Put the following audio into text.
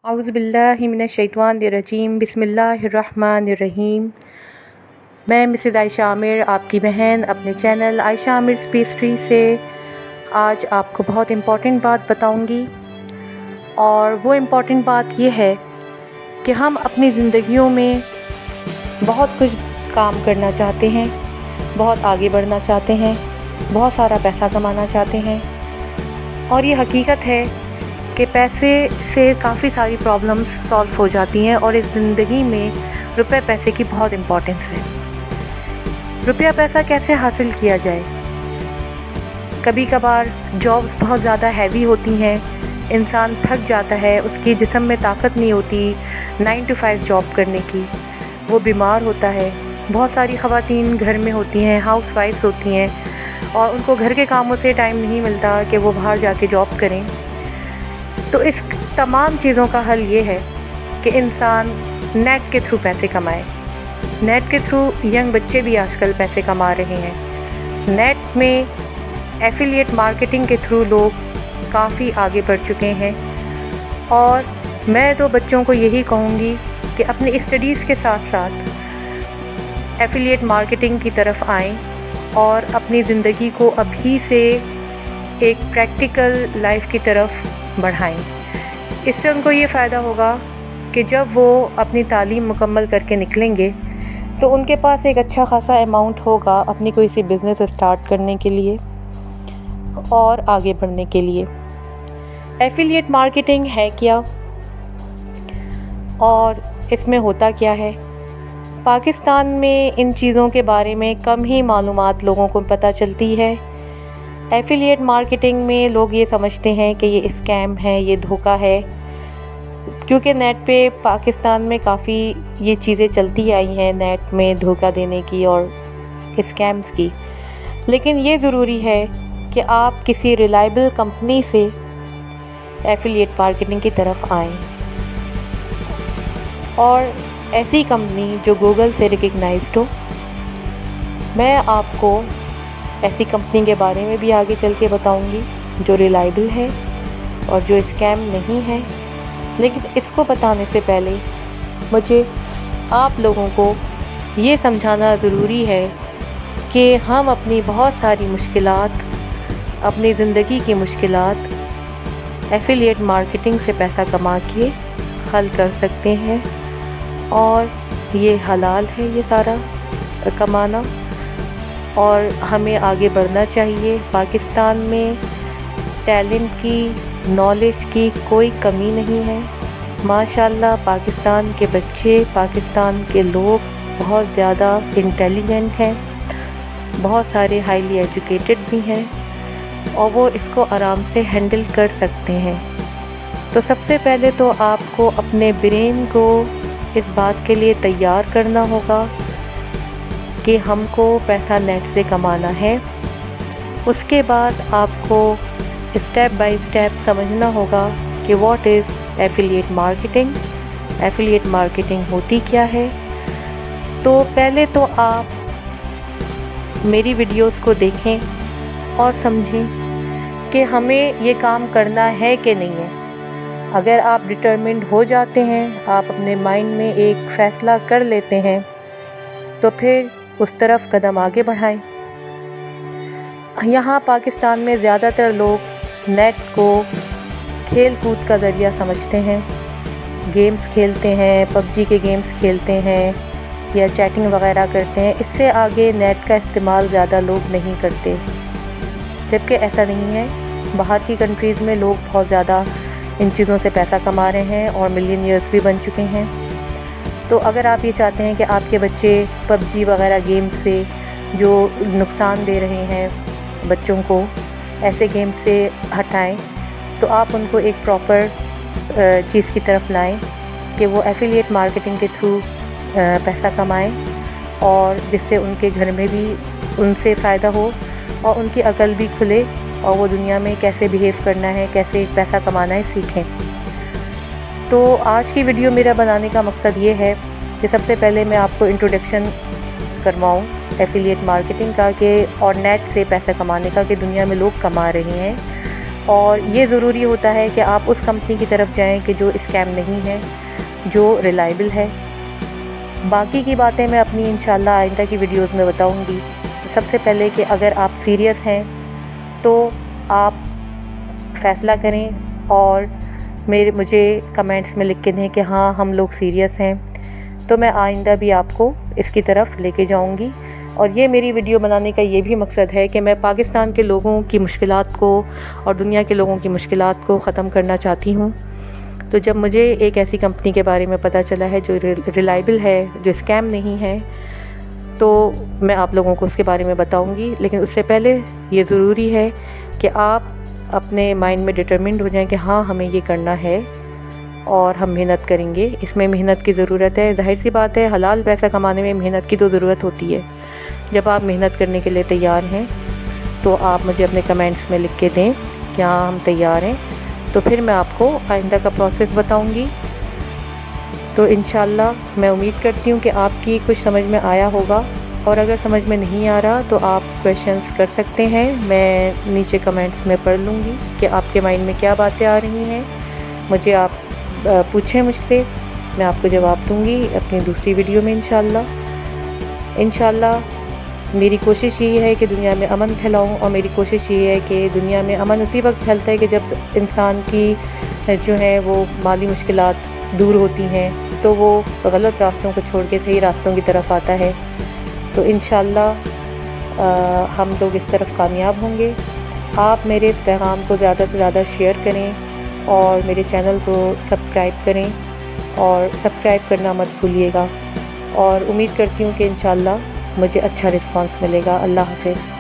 अऊज़ु बिल्लाहि मिनश्शैतानिर्रजीम बिस्मिल्लाहिर्रहमानिर्रहीम। मैं मिसेज़ आयशा आमिर, आपकी बहन, अपने चैनल आयशा आमिर पेस्ट्री से आज आपको बहुत इम्पॉर्टेंट बात बताऊंगी। और वो इम्पॉर्टेंट बात ये है कि हम अपनी ज़िंदगियों में बहुत कुछ काम करना चाहते हैं, बहुत आगे बढ़ना चाहते हैं, बहुत सारा पैसा कमाना चाहते हैं। और ये हकीकत है कि पैसे से काफ़ी सारी प्रॉब्लम्स सॉल्व हो जाती हैं और इस ज़िंदगी में रुपए पैसे की बहुत इम्पोर्टेंस है। रुपया पैसा कैसे हासिल किया जाए? कभी कभार जॉब्स बहुत ज़्यादा हैवी होती हैं, इंसान थक जाता है, उसकी जिस्म में ताकत नहीं होती 9 to 5 जॉब करने की, वो बीमार होता है। बहुत सारी ख़वातीन घर में होती हैं, हाउस वाइफ्स होती हैं और उनको घर के कामों से टाइम नहीं मिलता कि वो बाहर जाके जॉब करें। तो इस तमाम चीज़ों का हल ये है कि इंसान नेट के थ्रू पैसे कमाए। नेट के थ्रू यंग बच्चे भी आजकल पैसे कमा रहे हैं। नेट में एफिलिएट मार्केटिंग के थ्रू लोग काफ़ी आगे बढ़ चुके हैं। और मैं तो बच्चों को यही कहूँगी कि अपनी स्टडीज़ के साथ साथ एफिलिएट मार्केटिंग की तरफ आएँ और अपनी ज़िंदगी को अभी से एक प्रैक्टिकल लाइफ की तरफ बढ़ाएं। इससे उनको ये फ़ायदा होगा कि जब वो अपनी तालीम मुकम्मल करके निकलेंगे तो उनके पास एक अच्छा खासा अमाउंट होगा अपनी कोई सी बिज़नेस स्टार्ट करने के लिए और आगे बढ़ने के लिए। एफिलिएट मार्केटिंग है क्या और इसमें होता क्या है? पाकिस्तान में इन चीज़ों के बारे में कम ही मालूमात लोगों को पता चलती है। एफिलिएट मार्केटिंग में लोग ये समझते हैं कि ये स्कैम है, ये धोखा है, क्योंकि नेट पे पाकिस्तान में काफ़ी ये चीज़ें चलती आई हैं, नेट में धोखा देने की और स्कैम्स की। लेकिन ये ज़रूरी है कि आप किसी रिलायबल कंपनी से एफिलिएट मार्केटिंग की तरफ आएँ और ऐसी कंपनी जो गूगल से रिकग्नाइज्ड हो। मैं आपको ऐसी कंपनी के बारे में भी आगे चल के बताऊंगी जो रिलायबल है और जो स्कैम नहीं है। लेकिन इसको बताने से पहले मुझे आप लोगों को ये समझाना ज़रूरी है कि हम अपनी बहुत सारी मुश्किलात, अपनी ज़िंदगी की मुश्किलात एफिलिएट मार्केटिंग से पैसा कमा के हल कर सकते हैं। और ये हलाल है ये सारा कमाना और हमें आगे बढ़ना चाहिए। पाकिस्तान में टैलेंट की, नॉलेज की कोई कमी नहीं है। माशाल्लाह पाकिस्तान के बच्चे, पाकिस्तान के लोग बहुत ज़्यादा इंटेलिजेंट हैं, बहुत सारे हाईली एजुकेटेड भी हैं और वो इसको आराम से हैंडल कर सकते हैं। तो सबसे पहले तो आपको अपने ब्रेन को इस बात के लिए तैयार करना होगा कि हमको पैसा नेट से कमाना है। उसके बाद आपको स्टेप बाय स्टेप समझना होगा कि what is affiliate marketing, affiliate marketing होती क्या है। तो पहले तो आप मेरी वीडियोस को देखें और समझें कि हमें ये काम करना है कि नहीं है। अगर आप डिटरमिन्ड हो जाते हैं, आप अपने माइंड में एक फ़ैसला कर लेते हैं, तो फिर उस तरफ कदम आगे बढ़ाएं। यहाँ पाकिस्तान में ज़्यादातर लोग नेट को खेल कूद का ज़रिया समझते हैं, गेम्स खेलते हैं, पबजी के गेम्स खेलते हैं या चैटिंग वगैरह करते हैं। इससे आगे नेट का इस्तेमाल ज़्यादा लोग नहीं करते, जबकि ऐसा नहीं है। बाहर की कंट्रीज़ में लोग बहुत ज़्यादा इन चीज़ों से पैसा कमा रहे हैं और मिलियनियर्स भी बन चुके हैं। तो अगर आप ये चाहते हैं कि आपके बच्चे पबजी वगैरह गेम से जो नुकसान दे रहे हैं बच्चों को, ऐसे गेम से हटाएं, तो आप उनको एक प्रॉपर चीज़ की तरफ लाएं कि वो एफिलिएट मार्केटिंग के थ्रू पैसा कमाएं और जिससे उनके घर में भी उनसे फ़ायदा हो और उनकी अकल भी खुले और वो दुनिया में कैसे बिहेव करना है, कैसे पैसा कमाना है सीखें। तो आज की वीडियो मेरा बनाने का मकसद ये है कि सबसे पहले मैं आपको इंट्रोडक्शन करवाऊँ एफिलिएट मार्केटिंग का कि और नेट से पैसा कमाने का कि दुनिया में लोग कमा रहे हैं اور یہ ضروری ہوتا ہے کہ آپ اس کمپنی کی طرف جائیں کہ جو اسکیم نہیں ہے، جو ریلائبل ہے۔ باقی کی باتیں میں اپنی انشاءاللہ آئندہ کی ویڈیوز میں بتاؤں گی۔ سب سے پہلے کہ اگر آپ سیریس ہیں تو آپ فیصلہ کریں اور مجھے کمنٹس میں لکھ کے دیں کہ ہاں ہم لوگ سیریس ہیں، تو میں آئندہ بھی آپ کو اس کی طرف لے کے جاؤں گی۔ اور یہ میری ویڈیو بنانے کا یہ بھی مقصد ہے کہ میں پاکستان کے لوگوں کی مشکلات کو اور دنیا کے لوگوں کی مشکلات کو ختم کرنا چاہتی ہوں۔ تو جب مجھے ایک ایسی کمپنی کے بارے میں پتہ چلا ہے جو ریلائبل ہے، جو اسکیم نہیں ہے، تو میں آپ لوگوں کو اس کے بارے میں بتاؤں گی۔ لیکن اس سے پہلے یہ ضروری ہے کہ آپ اپنے مائنڈ میں ڈٹرمنڈ ہو جائیں کہ ہاں ہمیں یہ کرنا ہے اور ہم محنت کریں گے۔ اس میں محنت کی ضرورت ہے، ظاہر سی بات ہے، حلال پیسہ کمانے میں محنت کی تو ضرورت ہوتی ہے۔ جب آپ محنت کرنے کے لیے تیار ہیں تو آپ مجھے اپنے کمنٹس میں لکھ کے دیں کہ ہاں ہم تیار ہیں، تو پھر میں آپ کو آئندہ کا پروسیس بتاؤں گی۔ تو انشاءاللہ میں امید کرتی ہوں کہ آپ کی کچھ سمجھ میں آیا ہوگا، اور اگر سمجھ میں نہیں آ رہا تو آپ کویشچنس کر سکتے ہیں، میں نیچے کمنٹس میں پڑھ لوں گی کہ آپ کے مائنڈ میں کیا باتیں آ رہی ہیں۔ مجھے آپ پوچھیں مجھ سے، میں آپ کو جواب دوں گی اپنی دوسری ویڈیو میں انشاءاللہ۔ میری کوشش یہ ہے کہ دنیا میں امن پھیلاؤں، اور میری کوشش یہ ہے کہ دنیا میں امن اسی وقت پھیلتا ہے کہ جب انسان کی جو ہے وہ مالی مشکلات دور ہوتی ہیں، تو وہ غلط راستوں کو چھوڑ کے صحیح راستوں کی طرف آتا ہے۔ تو انشاءاللہ ہم لوگ اس طرف کامیاب ہوں گے۔ آپ میرے اس پیغام کو زیادہ سے زیادہ شیئر کریں اور میرے چینل کو سبسکرائب کریں، اور سبسکرائب کرنا مت بھولیے گا، اور امید کرتی ہوں کہ انشاءاللہ مجھے اچھا رسپانس ملے گا۔ اللہ حافظ۔